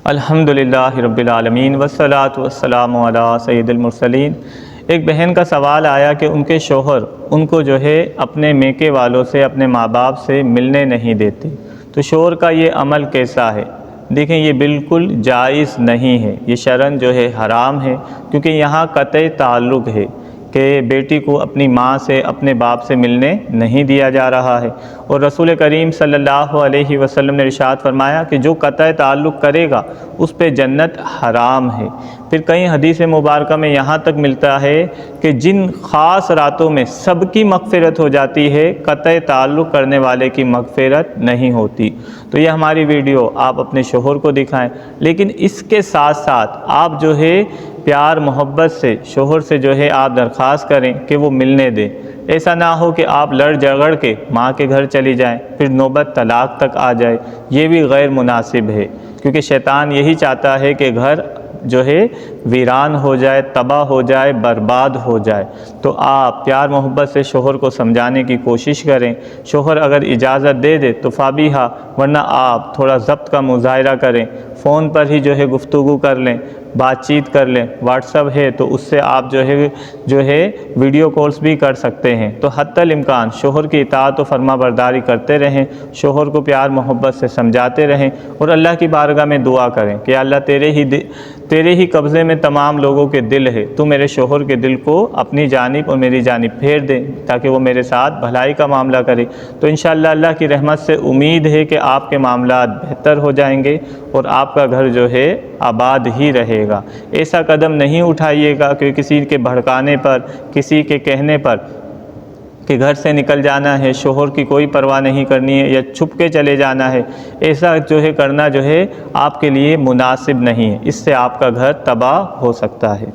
الحمدللہ رب العالمین والصلاة والسلام علی سید المرسلین۔ ایک بہن کا سوال آیا کہ ان کے شوہر ان کو اپنے میکے والوں سے، اپنے ماں باپ سے ملنے نہیں دیتے، تو شوہر کا یہ عمل کیسا ہے؟ دیکھیں، یہ بالکل جائز نہیں ہے، یہ شرعاً حرام ہے، کیونکہ یہاں قطع تعلق ہے کہ بیٹی کو اپنی ماں سے، اپنے باپ سے ملنے نہیں دیا جا رہا ہے۔ اور رسول کریم صلی اللہ علیہ وسلم نے ارشاد فرمایا کہ جو قطع تعلق کرے گا اس پہ جنت حرام ہے۔ پھر کئی حدیث مبارکہ میں یہاں تک ملتا ہے کہ جن خاص راتوں میں سب کی مغفرت ہو جاتی ہے، قطع تعلق کرنے والے کی مغفرت نہیں ہوتی۔ تو یہ ہماری ویڈیو آپ اپنے شوہر کو دکھائیں، لیکن اس کے ساتھ ساتھ آپ پیار محبت سے شوہر سے آپ درخواست کریں کہ وہ ملنے دیں۔ ایسا نہ ہو کہ آپ لڑ جھگڑ کے ماں کے گھر چلی جائیں، پھر نوبت طلاق تک آ جائے، یہ بھی غیر مناسب ہے، کیونکہ شیطان یہی چاہتا ہے کہ گھر ویران ہو جائے، تباہ ہو جائے، برباد ہو جائے۔ تو آپ پیار محبت سے شوہر کو سمجھانے کی کوشش کریں۔ شوہر اگر اجازت دے دے تو فابیہا، ورنہ آپ تھوڑا ضبط کا مظاہرہ کریں، فون پر ہی گفتگو کر لیں، بات چیت کر لیں۔ واٹس ایپ ہے تو اس سے آپ ویڈیو کالز بھی کر سکتے ہیں۔ تو حتی الامکان شوہر کی اطاعت و فرما برداری کرتے رہیں، شوہر کو پیار محبت سے سمجھاتے رہیں، اور اللہ کی بارگاہ میں دعا کریں کہ اللہ تیرے ہی قبضے میں تمام لوگوں کے دل ہے، تو میرے شوہر کے دل کو اپنی جانب اور میری جانب پھیر دے تاکہ وہ میرے ساتھ بھلائی کا معاملہ کرے۔ تو انشاءاللہ اللہ کی رحمت سے امید ہے کہ آپ کے معاملات بہتر ہو جائیں گے اور آپ کا گھر آباد ہی رہے گا۔ ایسا قدم نہیں اٹھائیے گا کہ کسی کے بھڑکانے پر، کسی کے کہنے پر کہ گھر سے نکل جانا ہے، شوہر کی کوئی پرواہ نہیں کرنی ہے، یا چھپ کے چلے جانا ہے۔ ایسا کرنا آپ کے لیے مناسب نہیں ہے، اس سے آپ کا گھر تباہ ہو سکتا ہے۔